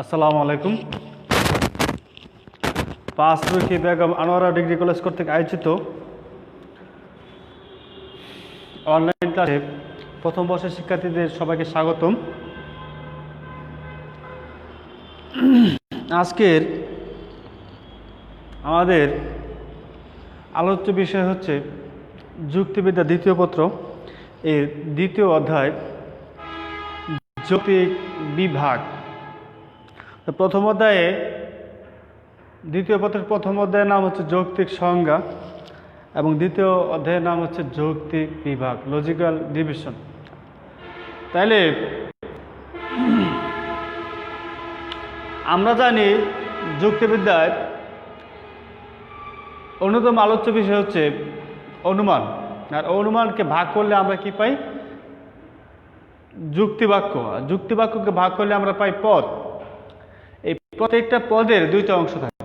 আসসালামু আলাইকুম। পাঁচরুখী Begum Anwara degree college কর্তৃক আয়োজিত অনলাইন ক্লাসে প্রথম বর্ষের শিক্ষার্থীদের সবাইকে স্বাগতম। আজকের আমাদের আলোচ্য বিষয় হচ্ছে যুক্তিবিদ্যা দ্বিতীয় পত্র, এর দ্বিতীয় অধ্যায় যৌক্তিক বিভাগ। প্রথম অধ্যায়ে দ্বিতীয় পত্রের প্রথম অধ্যায়ের নাম হচ্ছে যৌক্তিক সংজ্ঞা এবং দ্বিতীয় অধ্যায়ের নাম হচ্ছে যৌক্তিক বিভাগ, লজিক্যাল ডিভিশন। তাইলে আমরা জানি যুক্তিবিদ্যায় অন্যতম আলোচ্য বিষয় হচ্ছে অনুমান, আর অনুমানকে ভাগ করলে আমরা কি পাই? যুক্তিবাক্য। যুক্তিবাক্যকে ভাগ করলে আমরা পাই পদ। এই প্রত্যেকটা পদের দুইটা অংশ থাকে।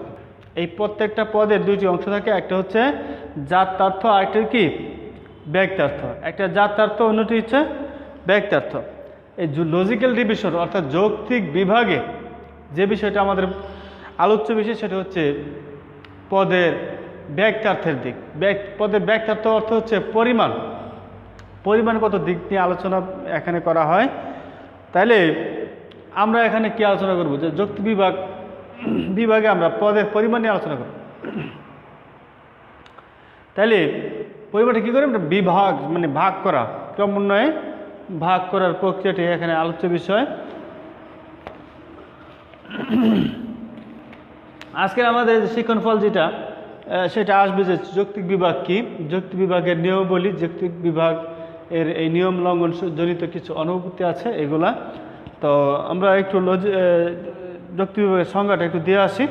এই প্রত্যেকটা পদের দুইটি অংশ থাকে, একটা হচ্ছে যাত্রার্থ, আরেকটা কি ব্যক্তার্থ। একটা যাত্রার্থ, অন্যটি হচ্ছে ব্যক্তার্থ। এই লজিক্যাল ডিভিশন অর্থাৎ যৌক্তিক বিভাগে যে বিষয়টা আমাদের আলোচ্য বিষয় সেটা হচ্ছে পদের ব্যক্তার্থের দিক। পদের ব্যক্তার্থ অর্থ হচ্ছে পরিমাণ, পরিমাণগত দিক নিয়ে আলোচনা এখানে করা হয়। তাইলে আমরা এখানে কি আলোচনা করব? যে যৌক্তিক বিভাগে আমরা পদের পরিমাণ নিয়ে আলোচনা করব। তাইলে পরিমাণটা কী করে? আমরা বিভাগ মানে ভাগ করা, ক্রমান্বয়ে ভাগ করার প্রক্রিয়াটি এখানে আলোচ্য বিষয়। আজকের আমাদের শিক্ষণফল যেটা সেটা আসবে যে যৌক্তিক বিভাগ কি, যৌক্তিক বিভাগের নিয়মাবলী, যৌক্তিক বিভাগ এর এই নিয়ম লঙ্ঘন জনিত কিছু অনুভূতি আছে এগুলা। তো আমরা একটু যৌক্তিক বিভাগের সংজ্ঞাটা একটু দিয়ে আসি,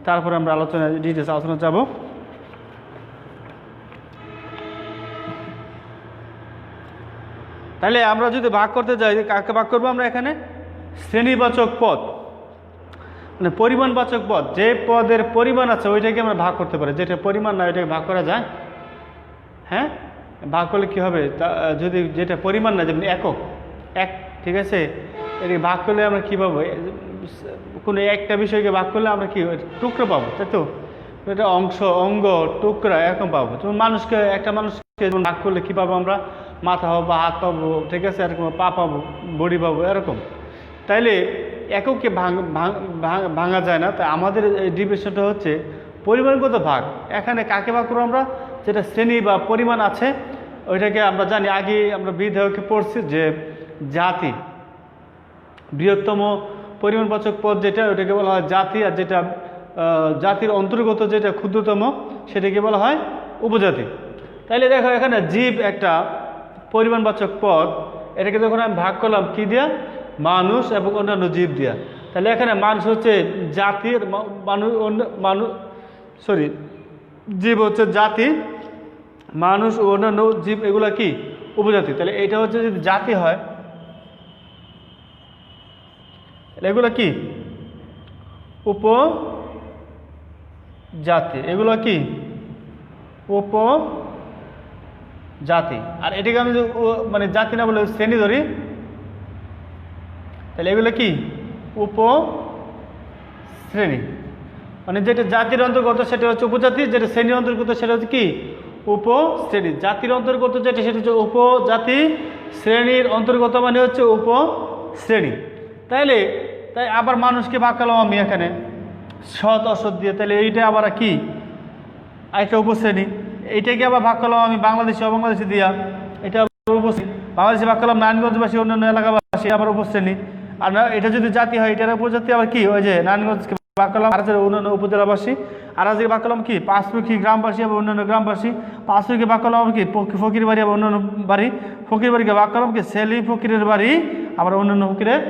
তারপরে আমরা ডিটেলস আলোচনা যাব। তাহলে আমরা যদি ভাগ করতে যাই, কাকে ভাগ করবো আমরা এখানে? শ্রেণীবাচক পদ মানে পরিমাণবাচক পদ। যে পদের পরিমাণ আছে ওইটাকে আমরা ভাগ করতে পারি, যেটা পরিমাণ না ওইটাকে ভাগ করা যায়। হ্যাঁ, ভাগ করলে কী হবে? যদি যেটা পরিমাণ না, যেমন একক, ঠিক আছে, এটাকে ভাগ করলে আমরা কী পাবো? কোনো একটা বিষয়কে ভাগ করলে আমরা কি টুকরো পাবো, তাই তো? এটা অংশ, অঙ্গ, টুকরা এরকম পাবো। যেমন একটা মানুষকে ভাগ করলে কী পাবো আমরা? মাথা পাবো, হাত পাবো, ঠিক আছে, এরকম পা পাবো, বডি পাবো, এরকম। তাইলে এককে ভাঙা যায় না। তাই আমাদের এই ডিভিশনটা হচ্ছে পরিমাণগত ভাগ। এখানে কাকে ভাগ করবো আমরা? যেটা শ্রেণী বা পরিমাণ আছে ওইটাকে আমরা জানি, আগে আমরা বিধায়কে পড়ছি যে জাতি, বৃহত্তম পরিমাণবাচক পদ যেটা ওইটাকে বলা হয় জাতি, আর যেটা জাতির অন্তর্গত যেটা ক্ষুদ্রতম সেটাকে বলা হয় উপজাতি। তাইলে দেখো এখানে জীব একটা পরিমাণবাচক পদ, এটাকে যখন আমি ভাগ করলাম কি দিয়া? মানুষ এবং অন্যান্য জীব দিয়া। তাহলে এখানে মানুষ হচ্ছে জাতির, জীব হচ্ছে জাতি, মানুষ ও অন্যান্য জীব এগুলা কি উপজাতি। তাহলে এটা হচ্ছে যদি জাতি হয়, এগুলো কি উপজাতি, এগুলো কি উপজাতি। আর এটাকে আমি মানে জাতি না বলে শ্রেণী ধরি, তাহলে এগুলো কি উপশ্রেণী। মানে যেটা জাতির অন্তর্গত সেটা হচ্ছে উপজাতি, যেটা শ্রেণীর অন্তর্গত সেটা হচ্ছে কি উপশ্রেণী। জাতির অন্তর্গত যেটা সেটা হচ্ছে উপজাতি, শ্রেণীর অন্তর্গত মানে হচ্ছে উপশ্রেণী। তাই আবার মানুষকে ভাগ করলাম আমি এখানে সৎ অসৎ দিয়ে, তাহলে এইটা আবার কি একটা উপশ্রেণী। এইটাকে আবার ভাগ করলাম আমি বাংলাদেশি অবাংলাদেশি দিয়া, এটা আবার উপশ্রেণী। বাংলাদেশে ভাগ করলাম নারায়ণগঞ্জবাসী অন্যান্য এলাকাবাসী, আবার উপশ্রেণী। আর এটা যদি জাতি হয় এটার উপজাতি আবার কি? ওই যে নারায়ণগঞ্জকে ভাগ করলাম অন্যান্য উপজেলাবাসী, আর আজকে ভাগ করলাম কি পাঁচমুখী গ্রামবাসী আবার অন্যান্য গ্রামবাসী, পাঁচমুখী ভাগ করলাম কি ফকির বাড়ি আবার অন্যান্য বাড়ি, ফকির বাড়িকে ভাগ করলাম কি সেলিম ফকিরের বাড়ি আবার অন্যান্য ফকিরের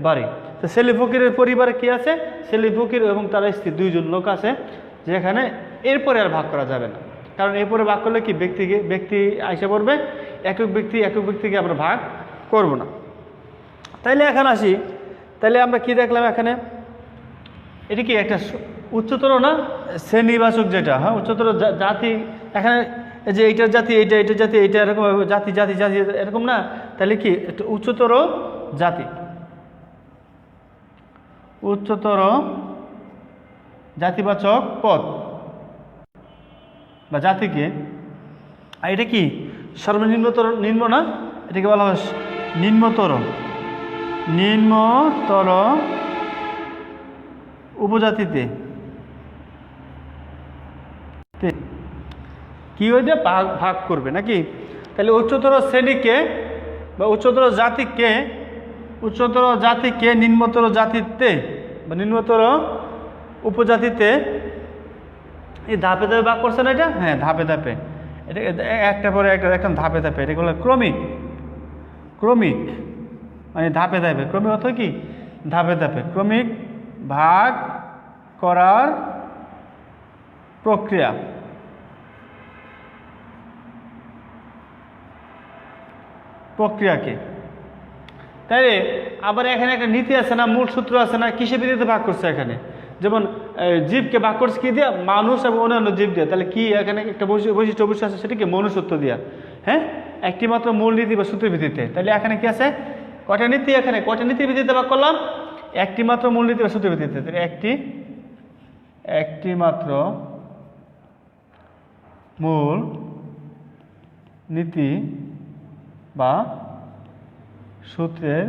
বাড়ি। তো সেলিম ফকিরের পরিবারে কি আছে? সেলিম ফকির এবং তার স্ত্রী, দুইজন লোক আছে, যেখানে এরপরে আর ভাগ করা যাবে না। কারণ এরপরে ভাগ করলে কি ব্যক্তি আইসা পড়বে, একক ব্যক্তিকে আমরা ভাগ করব না। তাইলে এখন আসি, তাইলে আমরা কি দেখলাম এখানে? এটা কি একটা উচ্চতর না শ্রেণীবাচক যেটা, হ্যাঁ উচ্চতর জাতি। এখানে যে এইটার জাতি, এইটার জাতি, এইটা এরকম জাতি জাতি জাতি এরকম না। তাহলে কি একটা উচ্চতর জাতি, উচ্চতর জাতিবাচক পদ বা জাতিকে, আর এটা কি সর্বনিম্নতর, নিম্ন না, এটাকে বলা হয় নিম্নতর উপজাতিতে কি হইতে ভাগ ভাগ করবে নাকি। তাহলে উচ্চতর শ্রেণীকে বা উচ্চতর জাতিকে নিম্নতর জাতিতে বা নিম্নতর উপজাতিতে এই ধাপে ধাপে ভাগ করছে না এটা, হ্যাঁ ধাপে ধাপে, এটা একটা পরে একটা একদম ধাপে ধাপে, এটা বলে ক্রমিক মানে ধাপে ধাপে, ক্রমিক অর্থ কি ধাপে ধাপে, ক্রমিক ভাগ করার প্রক্রিয়াকে। তাই আবার এখানে একটা নীতি আছে না, মূল সূত্র আছে না, কিসের ভিত্তিতে ভাগ করছে এখানে, যেমন জীবকে ভাগ করছে কি দিয়া, মানুষ এবং অন্যান্য জীব দিয়া। তাহলে কি এখানে একটা বৈশিষ্ট্য অবশ্যই আছে, সেটা কি মনুষ্যত্ব দিয়া, হ্যাঁ একটি মাত্র মূল নীতি বা সূত্রের ভিত্তিতে। তাহলে এখানে কি আছে, কয়টা নীতি, এখানে কয়টা নীতির ভিত্তিতে ভাগ করলাম, একটি মাত্র মূল নীতি বা সূত্রের ভিত্তিতে। তাহলে একটি মাত্র মূল নীতি বা সূত্রের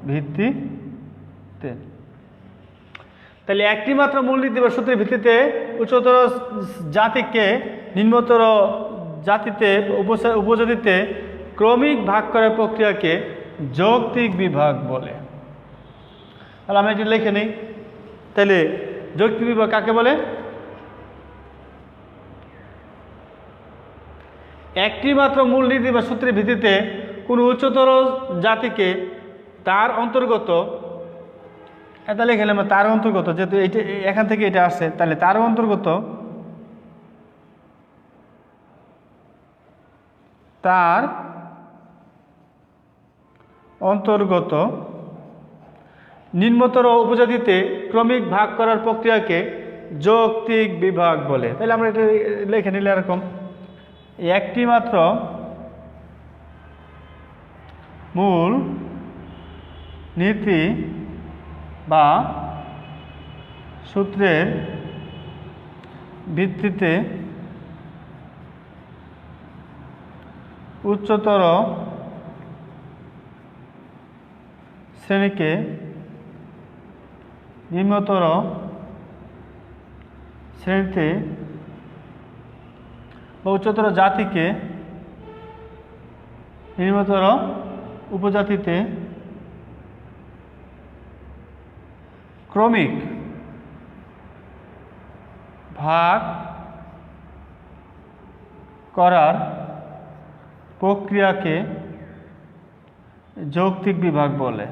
ভিত্তিতে। তাহলে একটি মাত্র মূলনীতি বা সূত্রের ভিত্তিতে উচ্চতর জাতিকে নিম্নতর জাতিতে উপজাতিতে ক্রমিক ভাগ করার প্রক্রিয়াকে যৌক্তিক বিভাগ বলে। তাহলে আমি এটি লিখে নিই। তাহলে যৌক্তিক বিভাগ কাকে বলে? একটি মাত্র মূলনীতি বা সূত্রের ভিত্তিতে কোনো উচ্চতর জাতিকে তার অন্তর্গত, এটা লিখে নিলাম তার অন্তর্গত, যেহেতু এইটা এখান থেকে এটা আসছে, তাহলে তার অন্তর্গত নিম্নতর উপজাতিতে ক্রমিক ভাগ করার প্রক্রিয়াকে যৌক্তিক বিভাগ বলে। তাহলে আমরা এটা লিখে নিলে এরকম, একটি মাত্র মূল নীতি বা সূত্রের ভিত্তিতে উচ্চতর শ্রেণীকে নিম্নতর শ্রেণীতে বা উচ্চতর জাতিকে নিম্নতর উপজাতিতে ক্রমিক ভাগ করার প্রক্রিয়াকে যৌক্তিক বিভাগ বলে।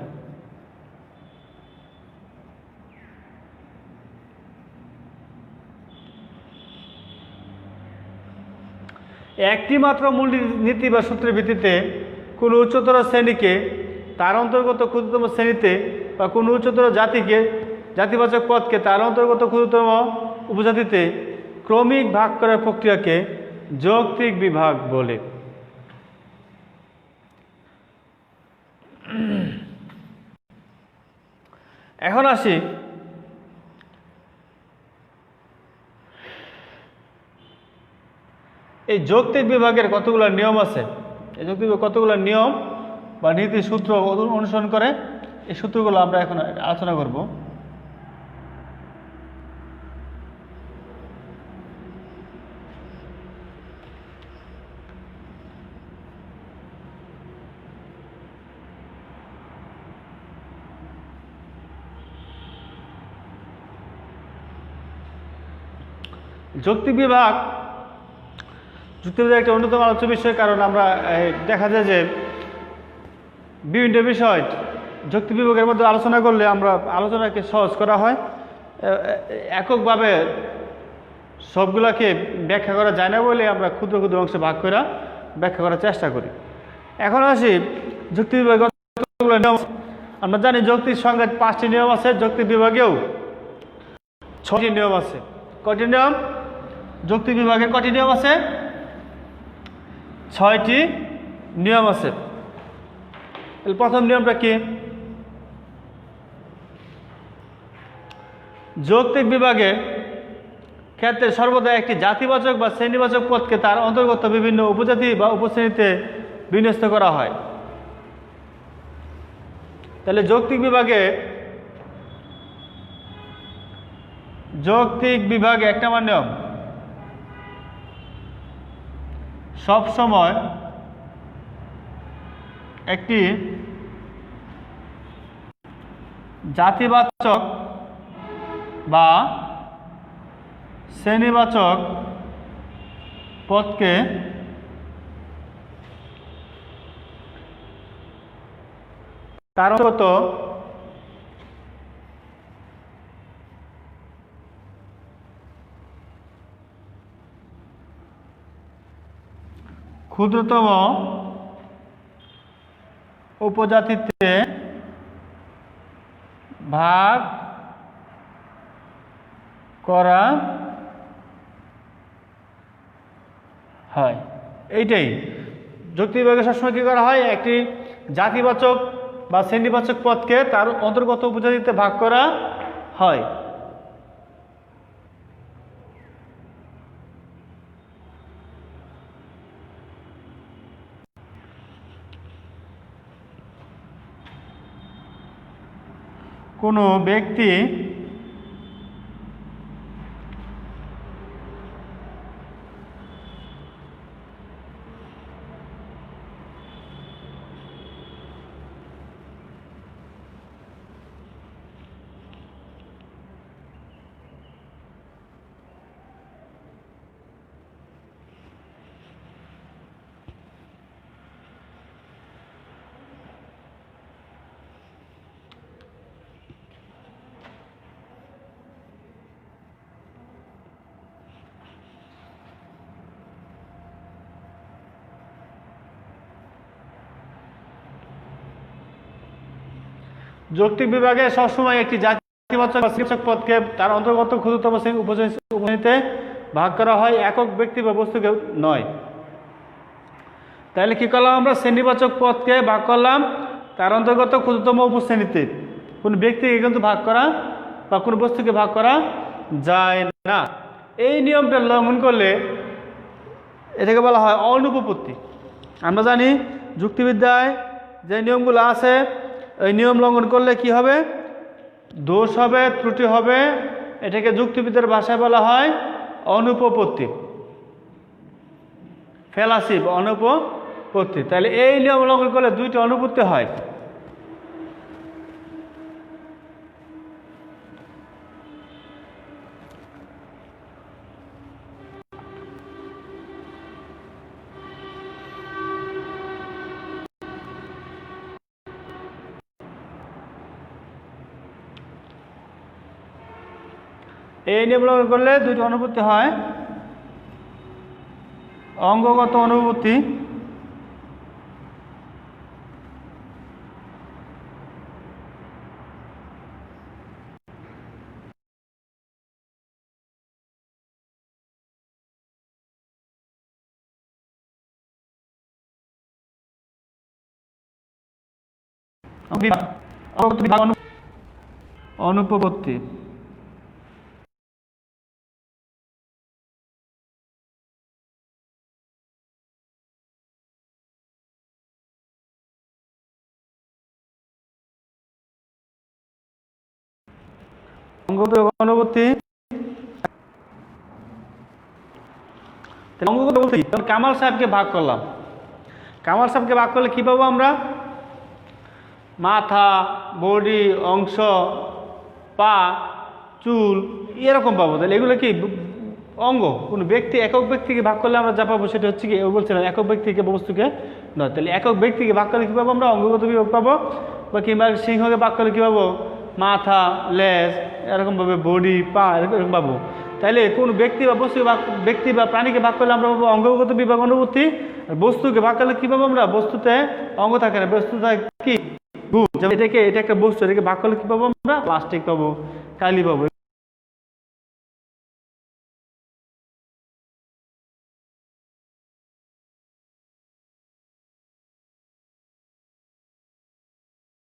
একটি মাত্র মূল নীতি বা সূত্রের ভিত্তিতে কোনো উচ্চতর শ্রেণীকে তার অন্তর্গত ক্ষুদ্রতম শ্রেণীতে বা কোনো উচ্চতর জাতিকে জাতিবাচক পদকে তার অন্তর্গত ক্ষুদ্রতম উপজাতিতে ক্রমিক ভাগ করার প্রক্রিয়াকে যৌক্তিক বিভাগ বলে। এখন আসি এই যৌক্তিক বিভাগের কতগুলো নিয়ম আছে। এই যৌক্তিক বিভাগ কতগুলো নিয়ম বা নীতি সূত্র অনুসরণ করে, এই সূত্রগুলো আমরা এখন আলোচনা করব। যৌক্তিক বিভাগ যুক্তিবিদ্যার একটা অন্যতম আলোচ্য বিষয়, কারণ আমরা দেখা যায় যে বিভিন্ন বিষয় যৌক্তিক বিভাগের মধ্যে আলোচনা করলে আমরা আলোচনাকে সহজ করা হয়, এককভাবে সবগুলাকে ব্যাখ্যা করা যায় না বলে আমরা ক্ষুদ্র ক্ষুদ্র অংশে ভাগ করে ব্যাখ্যা করার চেষ্টা করি। এখন আসি যৌক্তিক বিভাগের কতগুলো নিয়ম। আমরা জানি যৌক্তিক সংজ্ঞায় 5টি নিয়ম আছে, যৌক্তিক বিভাগেও 6টি নিয়ম আছে। কয়টি নিয়ম? যৌক্তিক বিভাগের কয়টি নিয়ম আছে? 6টি নিয়ম আছে। প্রথম নিয়মটা কি? যৌক্তিক বিভাগে ক্ষেত্রে সর্বদা একটি জাতিবাচক বা শ্রেণীবাচক পদকে তার অন্তর্গত বিভিন্ন উপজাতি বা উপশ্রেণীতে বিন্যস্ত করা হয়। তাহলে যৌক্তিক বিভাগে এক নম্বর নিয়ম, সব সময় একটি জাতিবাচক বা শ্রেণীবাচক পদকে তার অন্তর্গত ক্ষুদ্রতম উপজাতিতে ভাগ করা হয়। এইটাই যৌক্তিক বিভাগে সবসময় কী করা হয়, একটি জাতিবাচক বা শ্রেণীবাচক পদকে তার অন্তর্গত উপজাতিতে ভাগ করা হয়। কোনো ব্যক্তি যৌক্তিক বিভাগে সবসময় একটি জাতিবাচক বা শ্রেণীবাচক পদকে তার অন্তর্গত ক্ষুদ্রতম উপশ্রেণীতে ভাগ করা হয়, একক ব্যক্তি বা বস্তুকে নয়। তাহলে কি করলাম আমরা, শ্রেণীবাচক পদকে ভাগ করলাম তার অন্তর্গত ক্ষুদ্রতম উপশ্রেণীতে। কোনো ব্যক্তিকে কিন্তু ভাগ করা বা কোনো বস্তুকে ভাগ করা যায় না। এই নিয়মটা লঙ্ঘন করলে এটাকে বলা হয় অনুপপত্তি। আমরা জানি যুক্তিবিদ্যায় যে নিয়মগুলো আছে, এই নিয়ম লঙ্ঘন করলে কি হবে, দোষ হবে, ত্রুটি হবে। এটাকে যুক্তিবিদ্যার ভাষায় বলা হয় অনুপপত্তি, ফেলাসি বা অনুপপত্তি। তাহলে এই নিয়ম লঙ্ঘন করলে দুইটি অনুপত্তি হয়। এই নিয়ম লঙ্ঘন করলে দুইটি অনুভূতি হয়, অঙ্গগত অনুভূতি অনুপপত্তি। অঙ্গগত অনুভূতি, অঙ্গগত বলতে কামাল সাহেবকে ভাগ করলাম। কামাল সাহেবকে ভাগ করলে কী পাবো আমরা, মাথা, বডি অংশ, পা, চুল এরকম পাবো। তাহলে এগুলো কি অঙ্গ। কোনো ব্যক্তি, একক ব্যক্তিকে ভাগ করলে আমরা যা পাবো সেটা হচ্ছে কি, বলছিলাম একক ব্যক্তিকে বস্তুকে নয়। তাহলে একক ব্যক্তিকে ভাগ করলে কী পাবো আমরা, অঙ্গগত বিভাগ পাবো। বা কিংবা সিংহকে ভাগ করলে কী পাবো, মাথা, লেজ, এরকমভাবে বডি, পা এরকম পাবো। তাহলে কোনো ব্যক্তি বা বস্তু ব্যক্তি বা প্রাণীকে ভাগ করলে আমরা পাবো অঙ্গগত বিভাগ অনুভূতি। বস্তুকে ভাগ করলে কী পাবো আমরা, বস্তুতে অঙ্গ থাকে না, বস্তুতে কি এটা একটা বস্তু, এটাকে ভাগ করলে কি পাবো আমরা, প্লাস্টিক পাবো, কালি পাবো।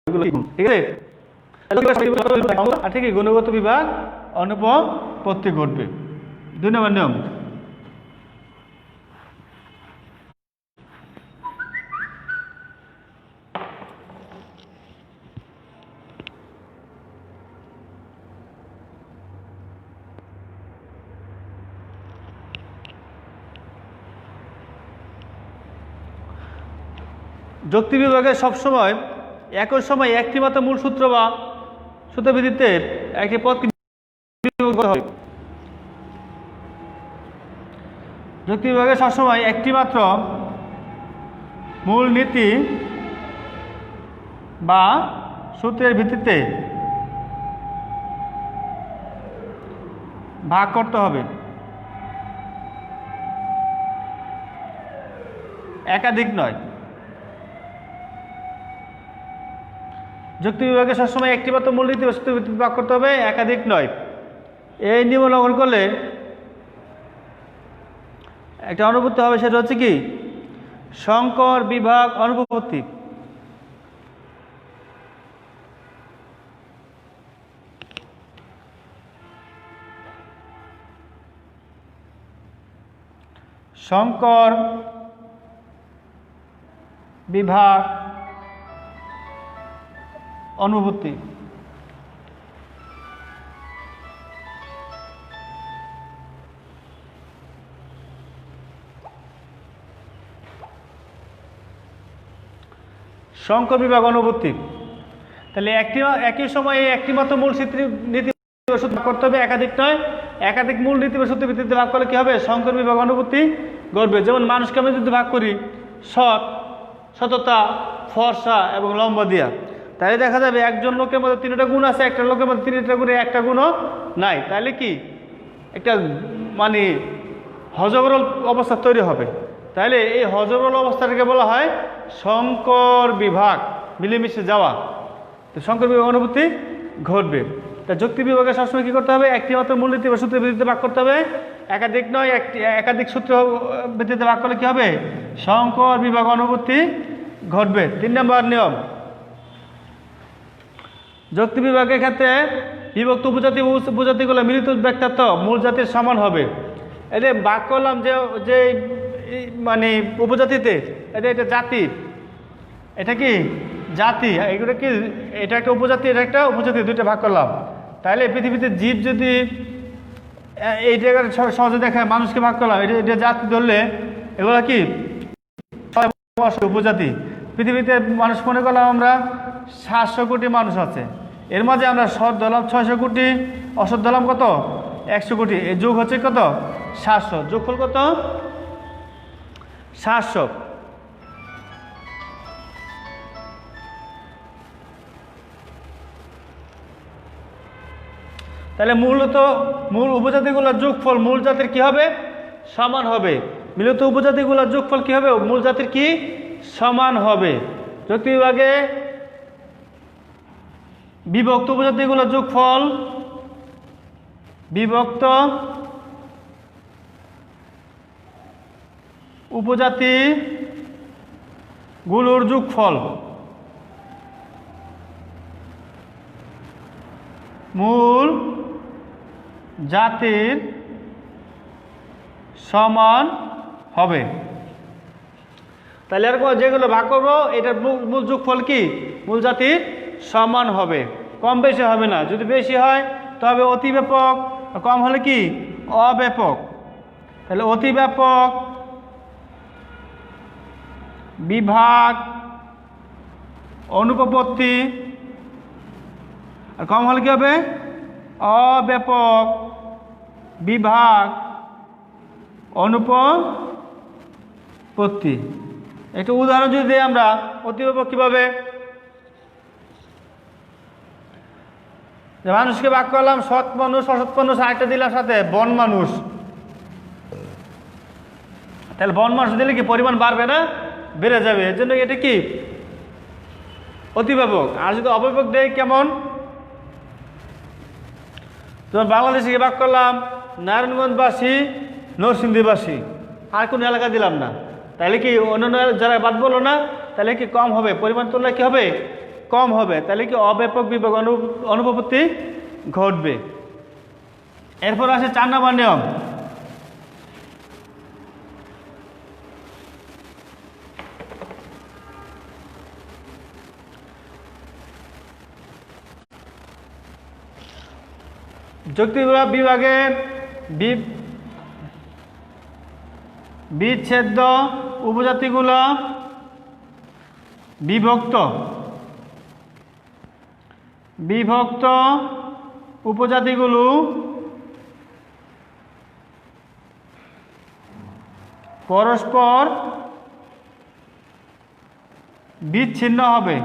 ঠিক আছে, ঠিক আছে, গুণগত বিভাগ অনুপপত্তি ঘটবে। 2 নম্বর নিয়ম, যুক্তি বিভাগে সবসময় একই সময় একটি মাত্র মূল সূত্র বা সূত্রভিত্তিতে একটি পদকে বিভাগ করা হবে। যুক্তি বিভাগে সবসময় একটি মাত্র মূল নীতি বা সূত্রের ভিত্তিতে ভাগ করতে হবে, একাধিক নয়। যুক্তি বিভাগে সবসময় একটি মাত্র মূলনীতি বা সূত্রের ভিত্তিতে ভাগ করতে হবে, একাধিক নয়। এই নিয়ম লঙ্ঘন করলে একটা অনুপত্তি হবে, সেটা হচ্ছে কি সংকর বিভাগ অনুপপত্তি। সংকর বিভাগ অনুপপত্তি। সংকর বিভাগ অনুপপত্তি, তাহলে একই সময়ে একটি মাত্র মূল নীতি সূত্র ভাগ করতে হবে, একাধিক নয়। একাধিক মূল নীতি বা সূত্রের ভিত্তিতে ভাগ করলে কি হবে, সংকর বিভাগ অনুপপত্তি ঘটবে। যেমন মানুষকে আমি যদি ভাগ করি সৎ, সততা, ফর্সা এবং লম্বা দিয়া, তাহলে দেখা যাবে একজন লোকের মধ্যে 3টা গুণ আছে, একটা লোকের মধ্যে 3টা গুণে একটা গুণও নাই। তাহলে কি একটা মানে হজবরল অবস্থা তৈরি হবে। তাহলে এই হজবরল অবস্থাটাকে বলা হয় সংকর বিভাগ, মিলেমিশে যাওয়া। তো সংকর বিভাগ অনুপপত্তি ঘটবে। তা যুক্তি বিভাগে সবসময় কী করতে হবে, একটি মাত্র মূলনীতি বা সূত্রের ভিত্তিতে ভাগ করতে হবে, একাধিক নয়। একাধিক সূত্র ভিত্তিতে ভাগ করলে কী হবে, সংকর বিভাগ অনুপপত্তি ঘটবে। 3 নম্বর নিয়ম, যুক্তি বিভাগের ক্ষেত্রে বিভক্ত উপজাতি উপজাতিগুলো মিলিত ব্যক্তার্থ মূল জাতির সমান হবে। এটা ভাগ করলাম যে মানে উপজাতিতে, এটা জাতি, এটা কি জাতি, এগুলো কি এটা একটা উপজাতি, এটা একটা উপজাতি, 2টা ভাগ করলাম। তাহলে পৃথিবীতে জীব যদি এই জায়গায় সহজে দেখায়, মানুষকে ভাগ করলাম, এটা জাতি ধরলে এগুলো কি উপজাতি। পৃথিবীতে মানুষ মনে করলাম আমরা 700 কোটি মানুষ আছে, এর মাঝে আমরা সৎ ধরলাম 600 কোটি, অসৎ ধরলাম কত 100 কোটি। এই যোগ হচ্ছে কত 700, যোগফল কত 700। তাহলে মূলত মূল উপজাতিগুলোর যোগফল মূল জাতির কি হবে, সমান হবে। মিলিত উপজাতিগুলোর যোগফল কি হবে, মূল জাতির কি সমান হবে। যুক্তি বিভাগে বিভক্ত উপজাতিগুলোর যোগফল বিভক্ত উপজাতি গুলোর যোগফল মূল জাতির সমান হবে। তাহলে এরকম যেগুলো ভাগ করবো এটার মূল যোগফল কি মূল জাতির সমান হবে, কম বেশি হবে না। যদি বেশি হয় তবে অতি ব্যাপক, কম হলে কি অব্যাপক। তাহলে অতি ব্যাপক বিভাগ অনুপপত্তি, আর কম হলে কি হবে অব্যাপক বিভাগ অনুপপত্তি। একটা উদাহরণ যদি দিই আমরা, অতি ব্যাপক কীভাবে, মানুষকে ভাগ করলাম সৎ মানুষ, অসৎ মানুষ, আরেকটা দিলাম সাথে বন মানুষ। তাহলে বন মানুষ দিলে কি পরিমাণ বাড়বে না, বেড়ে যাবে। এর জন্য এটা কি অতি ব্যাপক। আর যদি অব্যাপক দেয় কেমন, তোমার বাংলাদেশকে ভাগ করলাম নারায়ণগঞ্জবাসী, নরসিংদীবাসী, আর কোনো এলাকা দিলাম না, তাহলে কি অন্যান্য যারা বাদ বলো না, তাহলে কি কম হবে, পরিমাণ তুলনায় কি হবে কম হবে। তাহলে কি অব্যাপক বিভাগ অনুপপত্তি ঘটবে। এরপর আসে 4 নম্বর নিয়ম। যৌক্তিক বিভাগে বিচ্ছেদ্য উপজাতিগুলো বিভক্ত উপজাতিগুলো পরস্পর বিচ্ছিন্ন হবে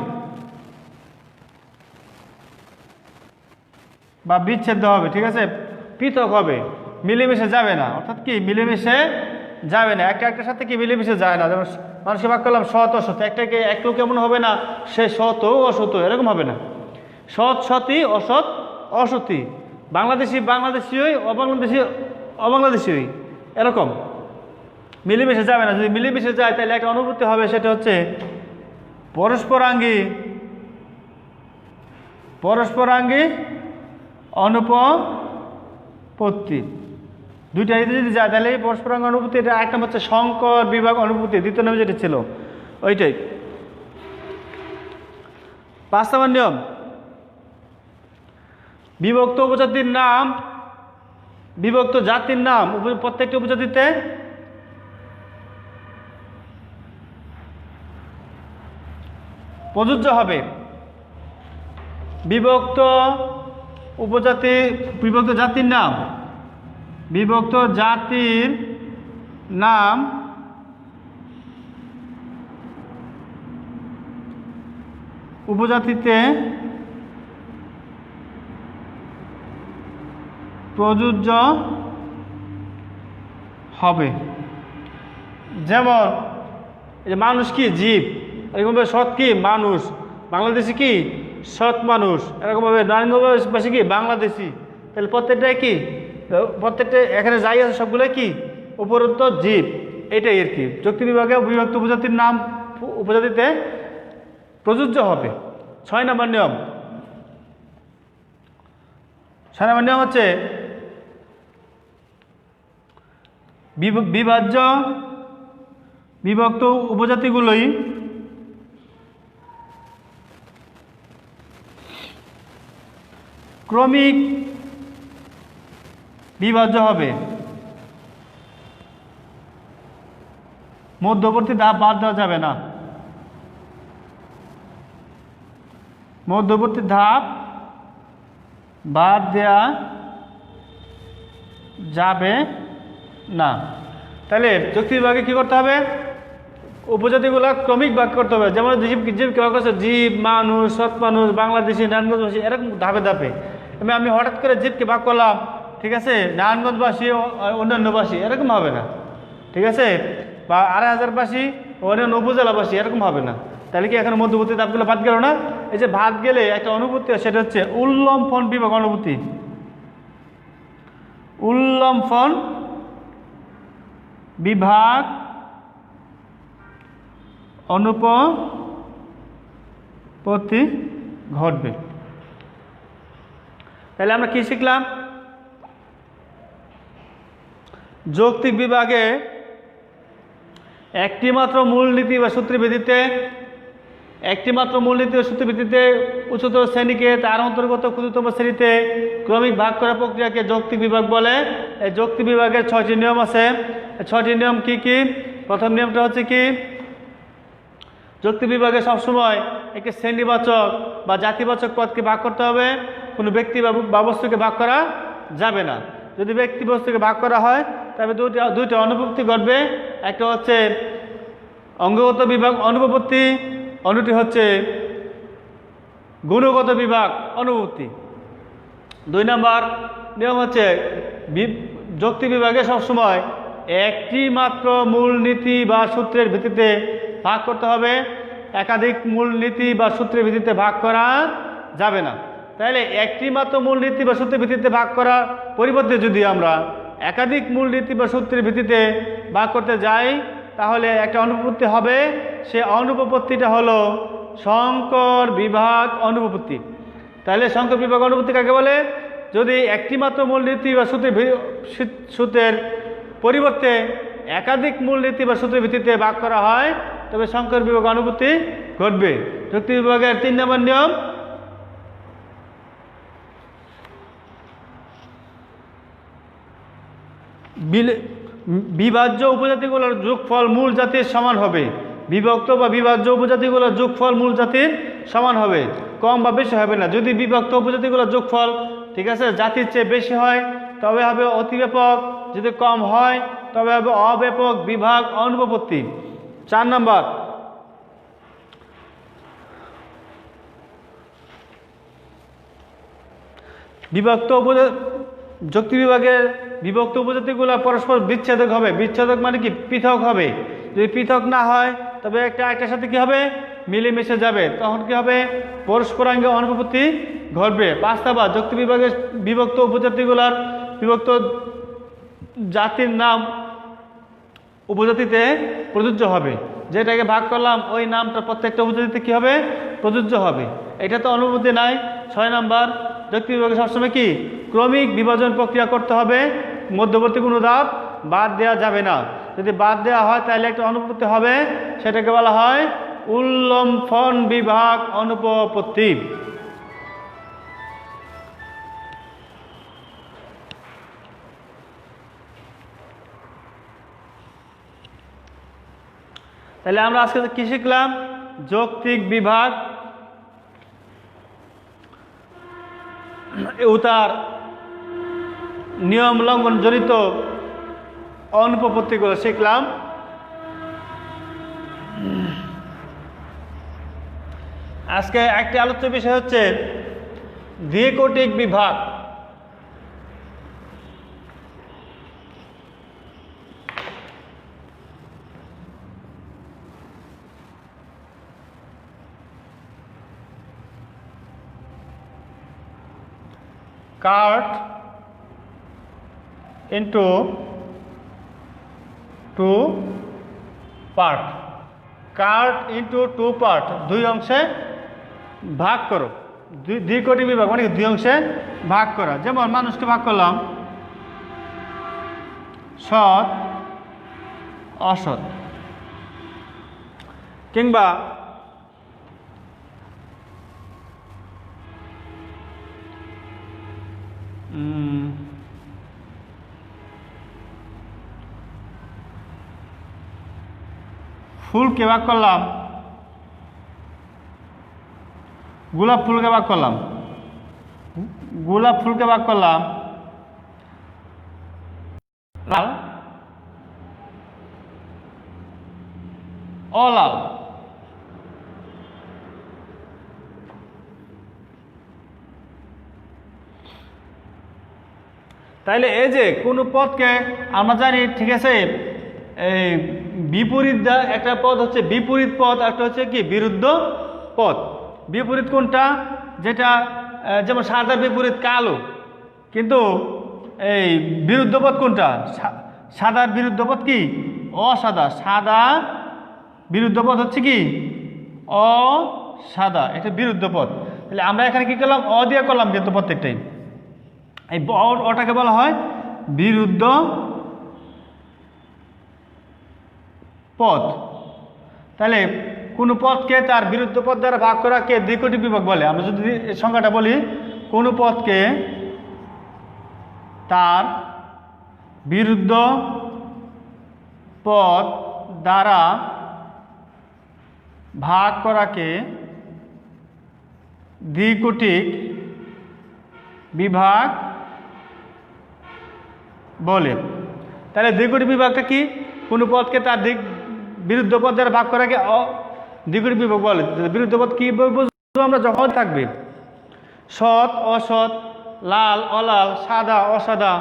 বা বিচ্ছেদ্য হবে, ঠিক আছে, পৃথক হবে, মিলেমিশে যাবে না। অর্থাৎ কি মিলেমিশে যাবে না, একটার সাথে কি মিলেমিশে যায় না। যেমন মানুষকে ভাগ করলাম সৎ অসৎ, একটাকে এক লোক এমন হবে না সে সৎ ও অসৎ, এরকম হবে না। সৎ সতী, অসৎ অসতী, বাংলাদেশি বাংলাদেশি হই, অবাংলাদেশি অবাংলাদেশি হই, এরকম মিলেমিশে যাবে না। যদি মিলেমিশে যায় তাহলে একটা অনুভূতি হবে, সেটা হচ্ছে পরস্পরাঙ্গী অনুপপত্তি। দুইটা যদি যায় তাহলে পরস্পরাঙ্গ অনুভূতি। এটা একটা হচ্ছে সংকর বিভাগ অনুভূতি, দ্বিতীয় নামে যেটা ছিল ওইটাই। 5 নম্বর নিয়ম, বিভক্ত উপজাতির নাম, বিভক্ত জাতির নাম প্রত্যেকটি উপজাতিতে প্রযোজ্য হবে। বিভক্ত জাতির নাম উপজাতিতে প্রযোজ্য হবে। যেমন এই যে মানুষ কি জীব, এরকমভাবে সৎ কি মানুষ, বাংলাদেশি কি সৎ মানুষ, এরকমভাবে নারায়ণগঞ্জবাসী কি বাংলাদেশি। তাহলে প্রত্যেকটা এখানে যাই আছে সবগুলো কি উপরোক্ত জীব, এটাই আর কি। যুক্তি বিভাগে বিভক্ত উপজাতির নাম উপজাতিতে প্রযোজ্য হবে। 6 নম্বর নিয়ম হচ্ছে বিভক্ত উপজাতিগুলোই ক্রমিক বিভাজ্য হবে। মধ্যবর্তী ধাপ বাদ দেওয়া যাবে না। মধ্যবর্তী ধাপ বাদ দেওয়া যাবে না। তাহলে যুক্তি বিভাগে কী করতে হবে? উপজাতিগুলো ক্রমিক ভাগ করতে হবে। যেমন জীবকে ভাগ করছে জীব, মানুষ, সৎ মানুষ, বাংলাদেশি, নারায়ণগঞ্জবাসী, এরকম ধাপে ধাপে। আমি হঠাৎ করে জীবকে ভাগ করলাম, ঠিক আছে, নারায়ণগঞ্জবাসী অন্যান্যবাসী, এরকম হবে না, ঠিক আছে, বা 2500বাসী অন্যান্য উপজেলাবাসী, এরকম হবে না। তাহলে কি এখানে মধ্যবর্তী ধাপগুলো বাদ গেল না? এই যে বাদ গেলে একটা অনুভূতি, সেটা হচ্ছে উল্লম্ফন বিভাগ অনুভূতি। উল্লম্ফন বিভাগ অনুপপত্তি ঘটবে। তাহলে আমরা কি শিখলাম? যৌক্তিক বিভাগে একটি মাত্র মূলনীতি বা সূত্রের ভিত্তিতে উচ্চতর শ্রেণীকে তার অন্তর্গত ক্ষুদ্রতম শ্রেণীতে ক্রমিক ভাগ করা প্রক্রিয়াকে যৌক্তিক বিভাগ বলে। এই যৌক্তিক বিভাগের 6টি নিয়ম আছে। 6টি নিয়ম কি কি? প্রথম নিয়মটা হচ্ছে কি, যৌক্তিক বিভাগে সবসময় একটি শ্রেণীবাচক বা জাতিবাচক পদকে ভাগ করতে হবে, কোনো ব্যক্তি বা বস্তুকে ভাগ করা যাবে না। যদি ব্যক্তি বস্তুকে ভাগ করা হয় তবে দুইটা অনুপপত্তি ঘটবে। একটা হচ্ছে অঙ্গগত বিভাগ অনুপপত্তি, অন্যটি হচ্ছে গুণগত বিভাগ অনুপপত্তি। 2 নম্বর নিয়ম হচ্ছে যৌক্তিক বিভাগে সবসময় একটি মাত্র মূলনীতি বা সূত্রের ভিত্তিতে ভাগ করতে হবে, একাধিক মূলনীতি বা সূত্রের ভিত্তিতে ভাগ করা যাবে না। তাহলে একটি মাত্র মূলনীতি বা সূত্রের ভিত্তিতে ভাগ করার পরিবর্তে যদি আমরা একাধিক মূলনীতি বা সূত্রের ভিত্তিতে ভাগ করতে যাই তাহলে একটা অনুপপত্তি হবে। সে অনুপপত্তিটা হলো সংকর বিভাগ অনুপপত্তি। তাহলে সংকর বিভাগ অনুপপত্তি কাকে বলে? যদি একটি মাত্র মূলনীতি বা সূত্রের পরিবর্তে একাধিক মূলনীতি বা সূত্রের ভিত্তিতে ভাগ করা হয় তবে সংকর বিভাগ অনুপত্তি ঘটবে। যুক্তি বিভাগের 3 নম্বর নিয়ম, বিভাজ্য উপজাতিগুলোর যোগফল মূল জাতির সমান হবে। বিভক্ত বা বিভাজ্য উপজাতিগুলোর যোগফল মূল জাতির সমান হবে, কম বা বেশি হবে না। যদি বিভক্ত উপজাতিগুলোর যোগফল ঠিক আছে জাতির চেয়ে বেশি হয় তবে হবে অতিব্যাপক, যদি কম হয় তবে হবে অব্যাপক বিভাগ অনুপপত্তি। 4 নম্বর, বিভক্ত যুক্তি বিভাগের বিভক্ত উপজাতিগুলো পরস্পর বিচ্ছেদক হবে। বিচ্ছেদক মানে কি? পৃথক হবে। যদি পৃথক না হয় তবে একটার সাথে কি হবে? মিলেমিশে যাবে, তখন কি হবে? পরস্পরাঙ্গে অনুপপত্তি ঘটবে। 5 নম্বর, যুক্তি বিভাগের বিভক্ত উপজাতিগুলার বিভক্ত জাতির নাম উপজাতিতে প্রযোজ্য হবে। যেটাকে ভাগ করলাম ওই নামটা প্রত্যেকটা উপজাতিতে কি হবে? প্রযোজ্য হবে। এটা তো অনুপপত্তি নাই। 6 নম্বর, যুক্তি বিভাগে সবসময় কি? ক্রমিক বিভাজন প্রক্রিয়া করতে হবে, মধ্যবর্তী কোনো ধাপ বাদ দেওয়া যাবে না। যদি বাদ দেওয়া হয় তাহলে একটা অনুপপত্তি হবে, সেটাকে বলা হয় উল্লম্ফন বিভাগ অনুপপত্তি। তাহলে আমরা আজকে কি শিখলাম? যৌক্তিক বিভাগ ও তার নিয়ম লঙ্ঘন জনিত অনুপপত্তিগুলো শিখলাম। আজকে একটি আলোচ্য বিষয় হচ্ছে দ্বিকোটিক বিভাগ। Cut into 2 part, cut into 2 part, 2 অংশে ভাগ করো। দ্বিকোটিক বিভাগ মানে 2 অংশে ভাগ করা। যেমন মানুষকে ভাগ করলাম সৎ অসৎ, কিংবা ফুলকে ভাগ করলাম, গোলাপ ফুলকে ভাগ করলাম, গোলাপ ফুলকে ভাগ করলাম লাল অলাল। তাইলে এই যে কোনো পদকে আমরা জানি ঠিক আছে, এই বিপরীত একটা পদ হচ্ছে বিপরীত পদ, একটা হচ্ছে কি বিরুদ্ধ পদ। বিপরীত কোনটা? যেটা যেমন সাদার বিপরীত কালো, কিন্তু এই বিরুদ্ধ পদ কোনটা? সাদার বিরুদ্ধ পদ কি? অসাদা। সাদা বিরুদ্ধ পদ হচ্ছে কি? অসাদা, এটা বিরুদ্ধ পদ। তাহলে আমরা এখানে কি করলাম? অ দিয়ে করলাম কিন্তু প্রত্যেকটাই। এই অটাকে বলা হয় বিরুদ্ধ পদ। তাহলে কোনো পদকে তার বিরুদ্ধ পদ দ্বারা ভাগ করাকে দ্বিকোটিক বিভাগ বলে। আমরা যদি সংখ্যাটা বলি, কোনো পদকে তার বিরুদ্ধ পদ দ্বারা ভাগ করাকে দ্বিকোটিক বিভাগ বলে। তাহলে দ্বিকোটিক বিভাগটা কি? কোনো পদকে তার বিরুদ্ধ পদ দ্বারা ভাগ করাকে দ্বিকোটিক বিভাগ বলে। বিরুদ্ধ পদ কি বুঝবো আমরা? যখন থাকবে সৎ অসৎ, লাল অলাল, সাদা অসাদা,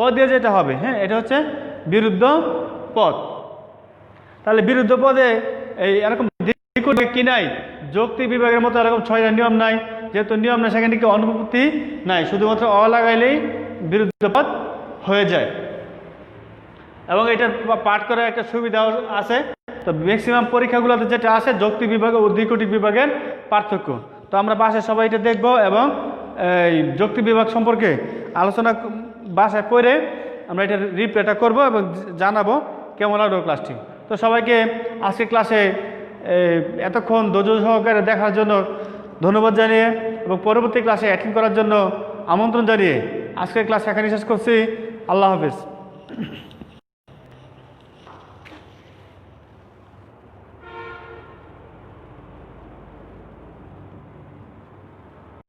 ও দিয়ে যেটা হবে, হ্যাঁ, এটা হচ্ছে বিরুদ্ধ পদ। তাহলে বিরুদ্ধ পদে এই এরকম দ্বিকোটিক কি নাই? যৌক্তিক বিভাগের মতো এরকম 6টা নিয়ম নাই। যেহেতু নিয়ম নাই সেখানে কি অনুপপত্তি নাই, শুধুমাত্র অ লাগাইলেই বিরুদ্ধ পদ হয়ে যায়। এবং এটার পাঠ করার একটা সুবিধাও আছে। তো ম্যাক্সিমাম পরীক্ষাগুলোতে যেটা আসে যৌক্তিক বিভাগ ও দ্বিকোটিক বিভাগের পার্থক্য। তো আমরা বাসায় সবাই এটা দেখবো এবং এই যৌক্তিক বিভাগ সম্পর্কে আলোচনা বাসায় করে আমরা এটা রিপ্লেটা করব এবং জানাবো কেমন লাগলো ক্লাসটি। তো সবাইকে আজকে ক্লাসে এতক্ষণ ধৈর্য সহকারে দেখার জন্য ধন্যবাদ জানিয়ে এবং পরবর্তী ক্লাসে অ্যাটেন্ড করার জন্য আমন্ত্রণ জানিয়ে আজকের ক্লাস এখানে শেষ করছি। আল্লাহ হাফেজ।